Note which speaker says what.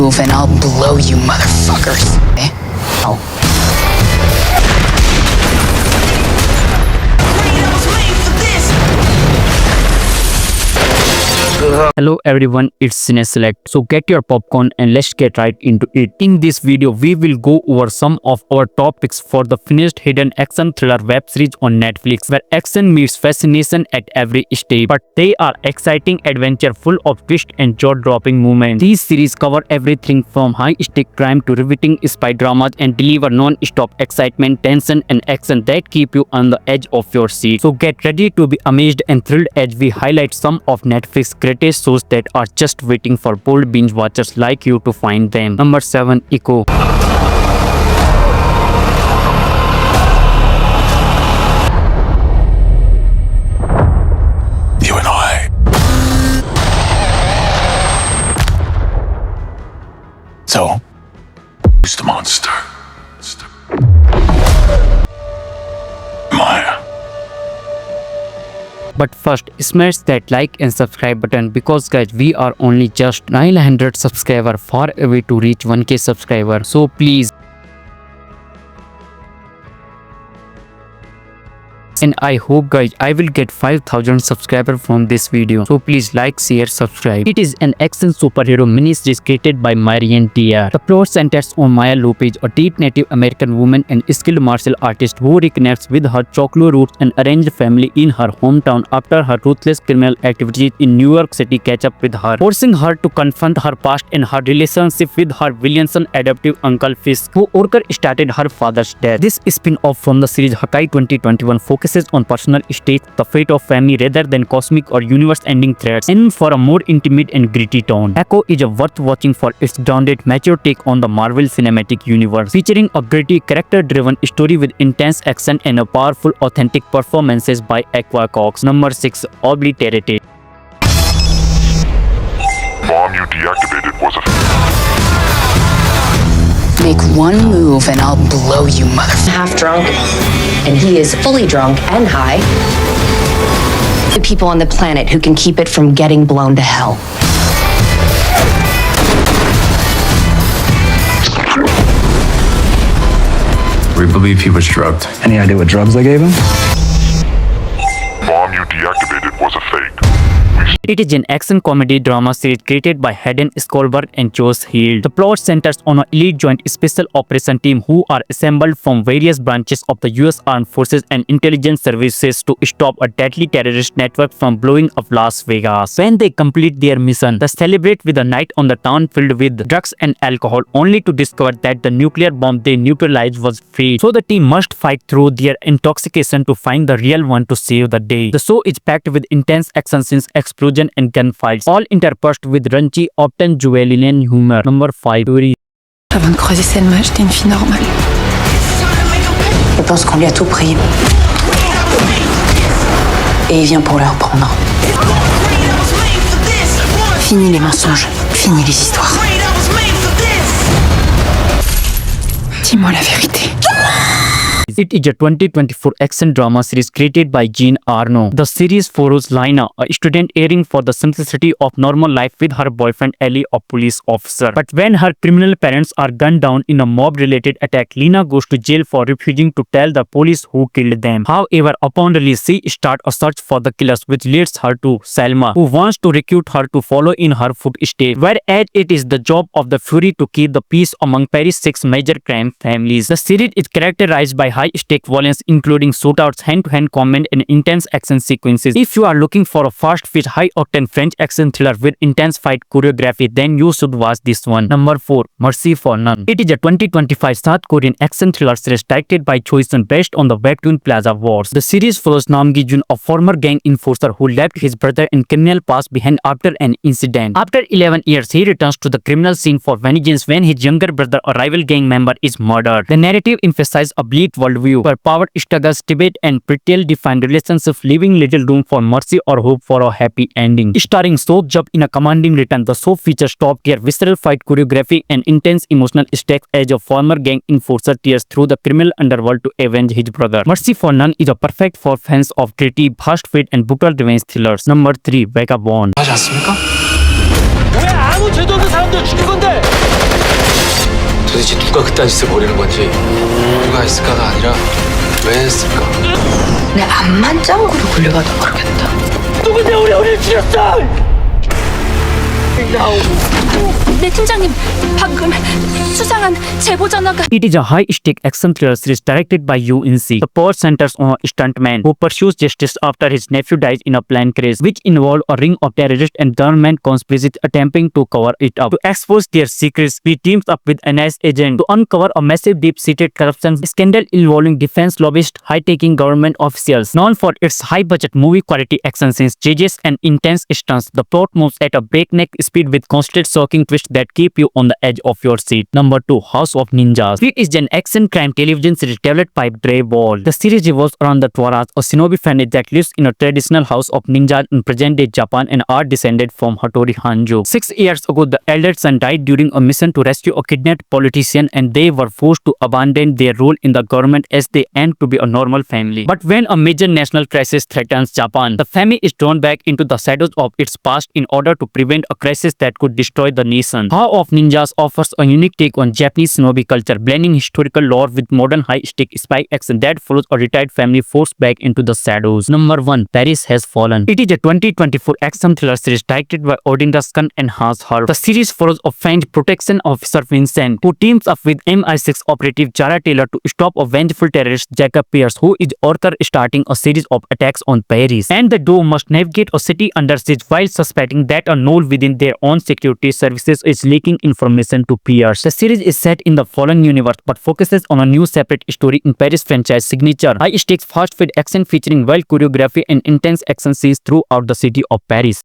Speaker 1: Move and I'll blow you motherfuckers. Eh? Oh.
Speaker 2: Hello everyone, it's CineSelect. So get your popcorn and let's get right into it. In this video, we will go over some of our top picks for the finished hidden action thriller web series on Netflix, where action meets fascination at every step. But they are exciting adventure full of twists and jaw-dropping moments. These series cover everything from high-stake crime to riveting spy dramas and deliver non-stop excitement, tension and action that keep you on the edge of your seat. So get ready to be amazed and thrilled as we highlight some of Netflix's greatest shows that are just waiting for bold binge watchers like you to find them. Number 7. Echo.
Speaker 3: You and I. So, who's the monster? Maya.
Speaker 2: But first, smash that like and subscribe button because guys, we are only just 900 subscribers far away to reach 1k subscribers. So please. And I hope guys, I will get 5000 subscribers from this video. So please like, share, subscribe. It is an action superhero mini-series created by Marianne Dier. The plot centers on Maya Lopez, a deep Native American woman and skilled martial artist who reconnects with her Choctaw roots and arranged family in her hometown after her ruthless criminal activities in New York City catch up with her, forcing her to confront her past and her relationship with her Williamson adoptive uncle Fisk, who orchestrated her father's death. This spin-off from the series Hawkeye 2021 focuses on personal stakes, the fate of family rather than cosmic or universe-ending threats, and for a more intimate and gritty tone. Echo is worth watching for its grounded, mature take on the Marvel Cinematic Universe, featuring a gritty, character-driven story with intense action and a powerful, authentic performances by Aqua Cox. Number 6. Obliterated.
Speaker 4: Bomb you deactivated was a
Speaker 1: Make one move and I'll blow you motherfuckers.
Speaker 5: Half drunk, and he is fully drunk and high. The people on the planet who can keep it from getting blown to hell.
Speaker 3: We believe he was drugged.
Speaker 6: Any idea what drugs they gave him?
Speaker 4: bomb you deactivated was a fake.
Speaker 2: It is an action comedy drama series created by Hayden Stolberg and Josh Hield. The plot centers on an elite joint special operation team who are assembled from various branches of the US Armed Forces and intelligence services to stop a deadly terrorist network from blowing up Las Vegas. When they complete their mission, they celebrate with a night on the town filled with drugs and alcohol, only to discover that the nuclear bomb they neutralized was fake. So the team must fight through their intoxication to find the real one to save the day. The show is packed with intense action scenes, explosion and gunfights, all interspersed with raunchy, often Julian humor. Number 5. Fury.
Speaker 7: Avant de croiser Selma, j'étais une fille normale.
Speaker 5: Je pense qu'on lui a tout pris. Et il vient pour le reprendre.
Speaker 7: Fini les mensonges, fini les histoires. Dis-moi la vérité.
Speaker 2: It is a 2024 action drama series created by Jean Arno. The series follows Lina, a student yearning for the simplicity of normal life with her boyfriend Ellie, a police officer. But when her criminal parents are gunned down in a mob-related attack, Lina goes to jail for refusing to tell the police who killed them. However, upon release, she starts a search for the killers, which leads her to Selma, who wants to recruit her to follow in her footsteps. Whereas it is the job of the Fury to keep the peace among Paris' 6 major crime families. The series is characterized by high-stake violence, including shootouts, hand-to-hand combat, and intense action sequences. If you are looking for a fast-paced, high-octane French action thriller with intense fight choreography, then you should watch this one. Number 4. Mercy for None. It is a 2025 South Korean action thriller series directed by Choi Sun based on the webtoon Plaza Wars. The series follows Nam Gi-jun, a former gang enforcer who left his brother in criminal past behind after an incident. After 11 years, he returns to the criminal scene for vengeance when his younger brother, a rival gang member, is murdered. The narrative emphasizes a bleak worldview where power struggles, debate, and betrayal define relationships, leaving little room for mercy or hope for a happy ending. Starring Soh Jup in a commanding return, the show features top-tier visceral fight choreography and intense emotional stakes as a former gang enforcer tears through the criminal underworld to avenge his brother. Mercy for None is a perfect for fans of gritty, fast-paced, and brutal revenge thrillers. Number 3. Vagabond.
Speaker 6: 하지 않습니까?
Speaker 8: 왜 아무 죄도 없는 사람들 죽일 건데?
Speaker 6: 도대체 누가 그딴 짓을 벌이는 건지 누가 했을까가 아니라 왜 했을까?
Speaker 5: 내 암만 짱구로 굴려가도 모르겠다.
Speaker 8: 네 팀장님, 방금 수상한 제보 전화가
Speaker 2: It is a high-stake action thriller series directed by Yoo In-sik. The plot centers on a stuntman who pursues justice after his nephew dies in a plane crash, which involved a ring of terrorists and government conspiracies attempting to cover it up. To expose their secrets, he teams up with an NIS agent to uncover a massive deep-seated corruption scandal involving defense lobbyists, high-taking government officials. Known for its high-budget movie-quality action scenes, chases, and intense stunts, the plot moves at a breakneck speed with constant shocking twists that keep you on the edge of your seat. Number 2. House of Ninjas. It is an action crime television series developed by Dre Ball. The series revolves around the Twaras, a shinobi family that lives in a traditional house of ninjas in present-day Japan and are descended from Hattori Hanjo. 6 years ago, the elder son died during a mission to rescue a kidnapped politician, and they were forced to abandon their role in the government as they aimed to be a normal family. But when a major national crisis threatens Japan, the family is drawn back into the shadows of its past in order to prevent a crisis that could destroy the nation. House of Ninjas offers a unique take on Japanese shinobi culture, blending historical lore with modern high-stake spy action that follows a retired family forced back into the shadows. Number 1. Paris Has Fallen. It is a 2024 action thriller series directed by Odin Raskin and Hans Herb. The series follows a French protection officer Vincent, who teams up with MI6 operative Jara Taylor to stop a vengeful terrorist Jacob Pierce, who is author starting a series of attacks on Paris. And the duo must navigate a city under siege while suspecting that a known within their own security services is leaking information to Pierce. The series is set in the Fallen universe but focuses on a new separate story in Paris franchise signature high-stakes fast-paced action featuring wild choreography and intense action scenes throughout the city of Paris.